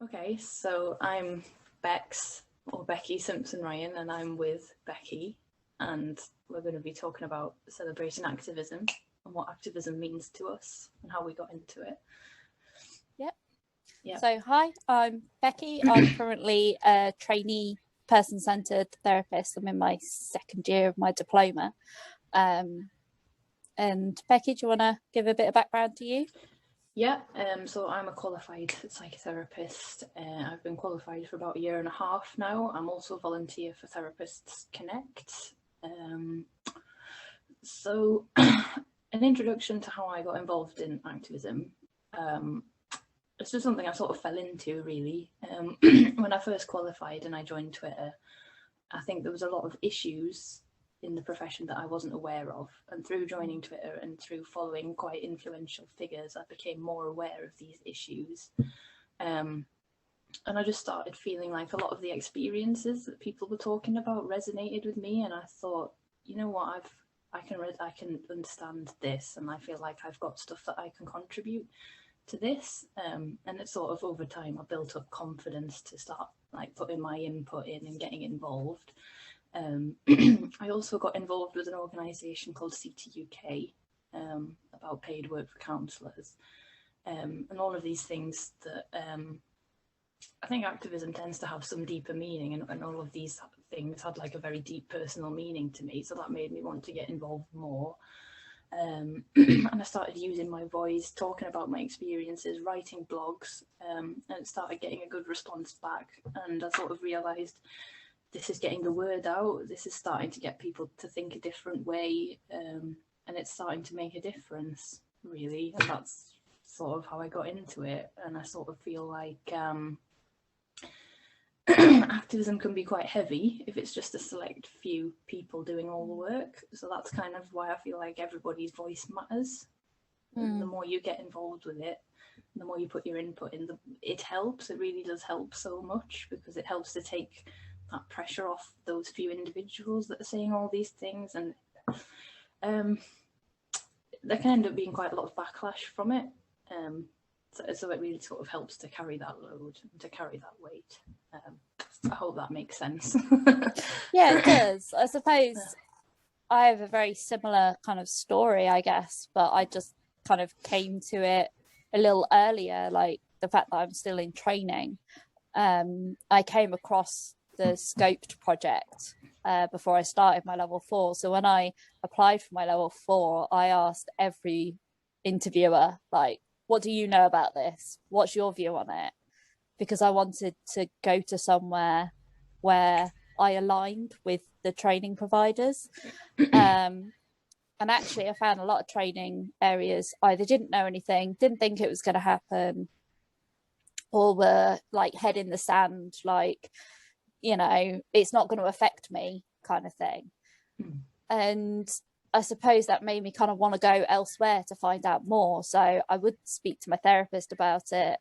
Okay, so I'm Bex, or Becki Simpson-Ryan, and I'm with Becki, and we're going to be talking about celebrating activism and what activism means to us and how we got into it. Yep. So hi, I'm Becki. I'm currently a trainee person-centered therapist. I'm in my second year of my diploma. And Becki, do you want to give a bit of background to you? Yeah, so I'm a qualified psychotherapist. I've been qualified for about a year and a half now. I'm also a volunteer for Therapists Connect. So an introduction to how I got involved in activism. It's just something I sort of fell into, really. When I first qualified and I joined Twitter, I think there was a lot of issues in the profession that I wasn't aware of. And through joining Twitter and through following quite influential figures, I became more aware of these issues. And I just started feeling like a lot of the experiences that people were talking about resonated with me. And I thought, you know what, I can understand this, and I feel like I've got stuff that I can contribute to this. And it's sort of over time I built up confidence to start like putting my input in and getting involved. I also got involved with an organisation called CTUK, about paid work for counsellors, and all of these things that I think activism tends to have some deeper meaning, and all of these things had like a very deep personal meaning to me, so that made me want to get involved more. And I started using my voice, talking about my experiences, writing blogs, and it started getting a good response back. And I sort of realised this is getting the word out, this is starting to get people to think a different way, and it's starting to make a difference, really. And that's sort of how I got into it. And I sort of feel like activism can be quite heavy if it's just a select few people doing all the work. So that's kind of why I feel like everybody's voice matters. And the more you get involved with it, the more you put your input in, it helps. It really does help so much, because it helps to take that pressure off those few individuals that are saying all these things. And there can end up being quite a lot of backlash from it. So it really sort of helps to carry that load, to carry that weight. I hope that makes sense. Yeah, it does. I suppose I have a very similar kind of story, I guess, but I just kind of came to it a little earlier, like the fact that I'm still in training. I came across the Scoped project before I started my level 4. So when I applied for my level 4, I asked every interviewer, like, what do you know about this? What's your view on it? Because I wanted to go to somewhere where I aligned with the training providers. And actually I found a lot of training areas either didn't know anything, didn't think it was going to happen, or were like head in the sand, like, you know, it's not going to affect me kind of thing. And I suppose that made me kind of want to go elsewhere to find out more. So I would speak to my therapist about it.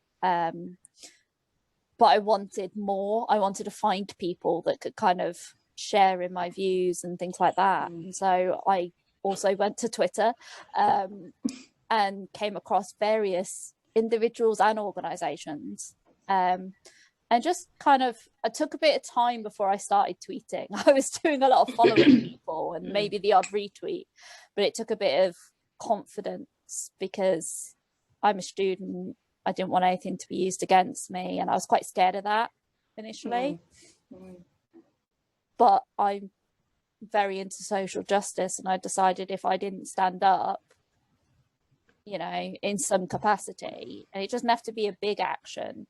But I wanted more. I wanted to find people that could kind of share in my views and things like that. And so I also went to Twitter and came across various individuals and organizations. And just kind of, I took a bit of time before I started tweeting. I was doing a lot of following people and maybe the odd retweet, but it took a bit of confidence because I'm a student. I didn't want anything to be used against me, and I was quite scared of that initially. But I'm very into social justice, and I decided if I didn't stand up, you know, in some capacity, and it doesn't have to be a big action.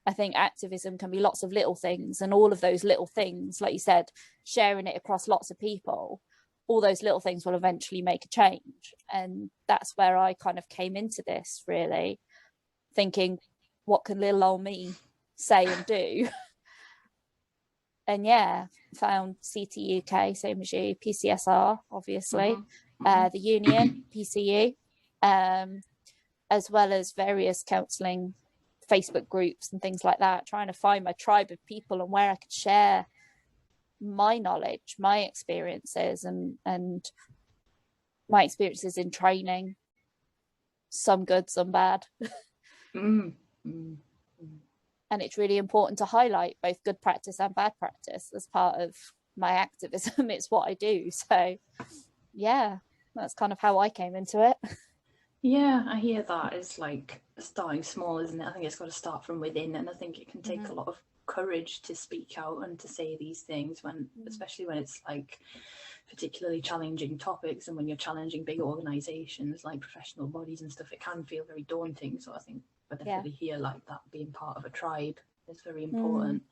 I think activism can be lots of little things, and all of those little things, like you said, sharing it across lots of people, all those little things will eventually make a change. And that's where I kind of came into this, really thinking, what can little old me say and do? And yeah, found CTUK, same as you, PCSR, obviously, the union, PCU, as well as various counselling Facebook groups and things like that, trying to find my tribe of people and where I could share my knowledge, my experiences, and my experiences in training, some good, some bad. And it's really important to highlight both good practice and bad practice as part of my activism. It's what I do. So yeah, that's kind of how I came into it. Yeah, I hear that. It's like starting small, isn't it? I think it's got to start from within, and I think it can take a lot of courage to speak out and to say these things when, especially when it's like particularly challenging topics, and when you're challenging big organizations like professional bodies and stuff, it can feel very daunting. So I think I definitely hear like that being part of a tribe is very important.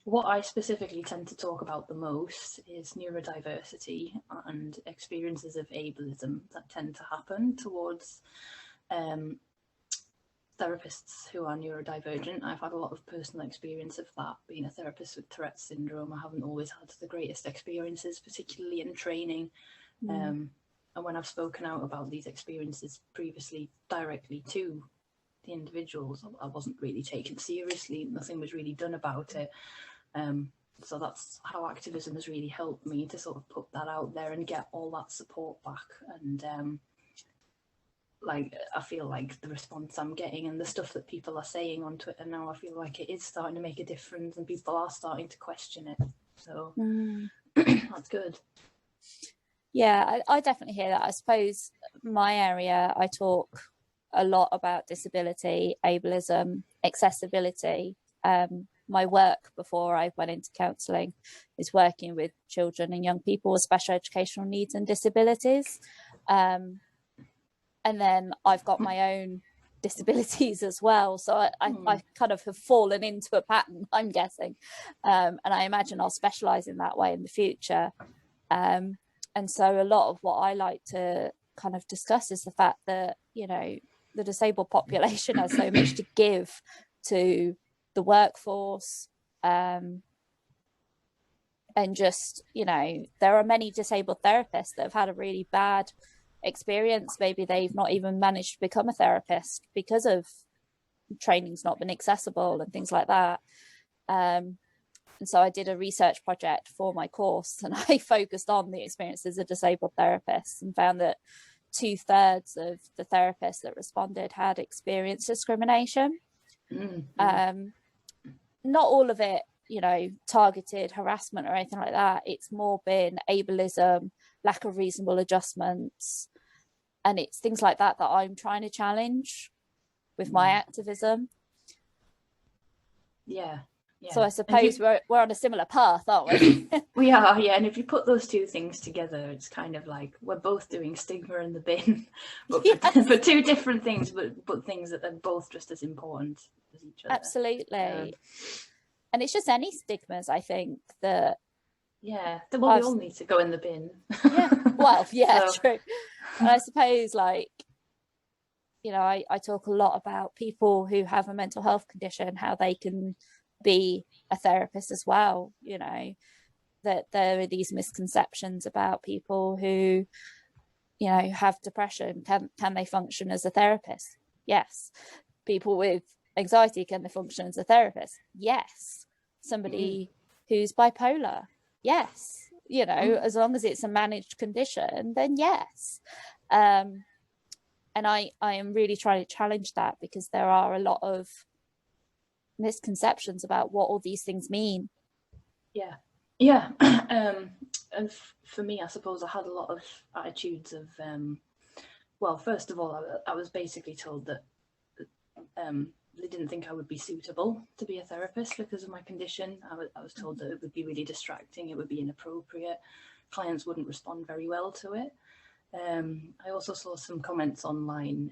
What I specifically tend to talk about the most is neurodiversity and experiences of ableism that tend to happen towards therapists who are neurodivergent. I've had a lot of personal experience of that. Being a therapist with Tourette's syndrome, I haven't always had the greatest experiences, particularly in training. And when I've spoken out about these experiences previously directly to the individuals, I wasn't really taken seriously. Nothing was really done about it. So that's how activism has really helped me to sort of put that out there and get all that support back. And like, I feel like the response I'm getting and the stuff that people are saying on Twitter now, I feel like it is starting to make a difference and people are starting to question it. So that's good. Yeah, I definitely hear that. I suppose my area, I talk a lot about disability, ableism, accessibility. My work before I went into counselling is working with children and young people with special educational needs and disabilities. And then I've got my own disabilities as well. So I kind of have fallen into a pattern, I'm guessing. And I imagine I'll specialise in that way in the future. And so a lot of what I like to kind of discuss is the fact that, you know, the disabled population has so much to give to the workforce, and just, you know, there are many disabled therapists that have had a really bad experience. Maybe they've not even managed to become a therapist because of training's not been accessible and things like that. And so I did a research project for my course, and I focused on the experiences of disabled therapists and found that 2/3 of the therapists that responded had experienced discrimination. Not all of it, you know, targeted harassment or anything like that. It's more been ableism, lack of reasonable adjustments, and it's things like that that I'm trying to challenge with my activism. Yeah. So I suppose we're on a similar path, aren't we? We are, yeah. And if you put those two things together, it's kind of like we're both doing stigma in the bin, but for two different things, but things that are both just as important as each other. Absolutely. And it's just any stigmas, I think, that... Yeah, well, we all need to go in the bin. Yeah, well, yeah, so. True. And I suppose, like, you know, I talk a lot about people who have a mental health condition, how they can be a therapist as well. You know, that there are these misconceptions about people who, you know, have depression. Can they function as a therapist? Yes. People with anxiety, can they function as a therapist? Yes. Somebody who's bipolar? Yes. You know, as long as it's a managed condition, then yes. And I am really trying to challenge that, because there are a lot of misconceptions about what all these things mean. Yeah. And for me, I suppose I had a lot of attitudes of well, first of all, I was basically told that they didn't think I would be suitable to be a therapist because of my condition. I was told that it would be really distracting, it would be inappropriate, clients wouldn't respond very well to it. I also saw some comments online,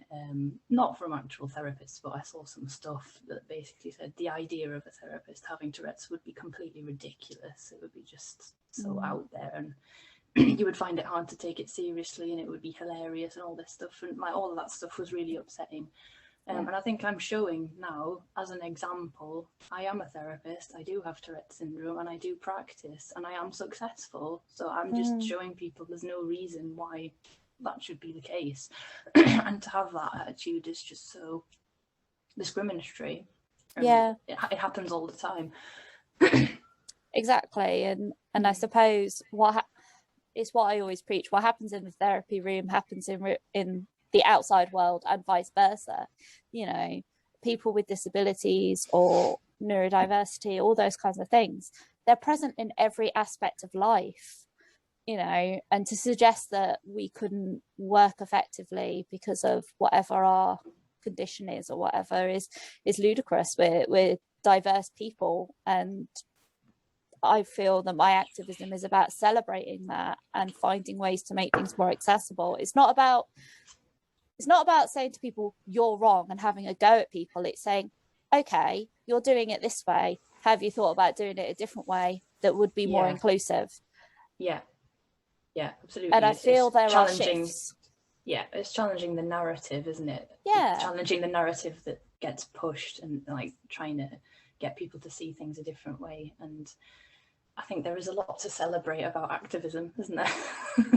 not from actual therapists, but I saw some stuff that basically said the idea of a therapist having Tourette's would be completely ridiculous. It would be just so out there, and you would find it hard to take it seriously, and it would be hilarious and all this stuff. And all of that stuff was really upsetting. And I think I'm showing now, as an example, I am a therapist, I do have Tourette's syndrome, and I do practice, and I am successful. So I'm just showing people there's no reason why that should be the case. And to have that attitude is just so discriminatory. Yeah. It happens all the time. Exactly. And I suppose it's what I always preach. What happens in the therapy room happens in the outside world, and vice versa. You know, people with disabilities or neurodiversity, all those kinds of things, they're present in every aspect of life, you know, and to suggest that we couldn't work effectively because of whatever our condition is or whatever is ludicrous. We're diverse people, and I feel that my activism is about celebrating that and finding ways to make things more accessible. It's not about saying to people you're wrong and having a go at people. It's saying, okay, you're doing it this way, have you thought about doing it a different way that would be more inclusive? Yeah absolutely. And I feel there are challenging shifts. Yeah, it's challenging the narrative, isn't it? Yeah, it's challenging the narrative that gets pushed, and like trying to get people to see things a different way. And I think there is a lot to celebrate about activism, isn't there?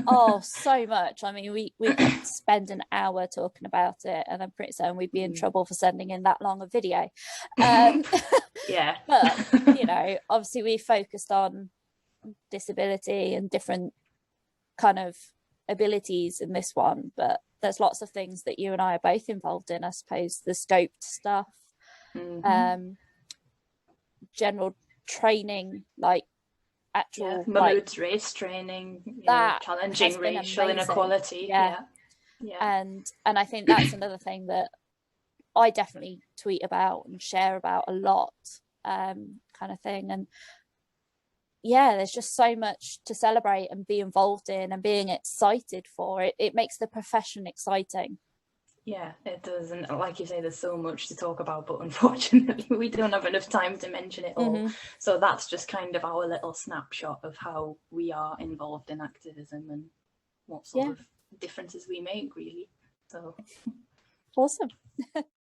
Oh, so much. I mean, we could spend an hour talking about it, and I'm pretty certain we'd be in trouble for sending in that long a video. Yeah. But, you know, obviously we focused on disability and different kind of abilities in this one, but there's lots of things that you and I are both involved in. I suppose the scoped stuff, general training, like actual Mahmood's race training, that challenging racial inequality. Yeah. And I think that's another thing that I definitely tweet about and share about a lot, kind of thing. And yeah, there's just so much to celebrate and be involved in and being excited for. It makes the profession exciting. Yeah, it does. And like you say, there's so much to talk about, but unfortunately we don't have enough time to mention it all. So that's just kind of our little snapshot of how we are involved in activism and what sort of differences we make, really. So awesome.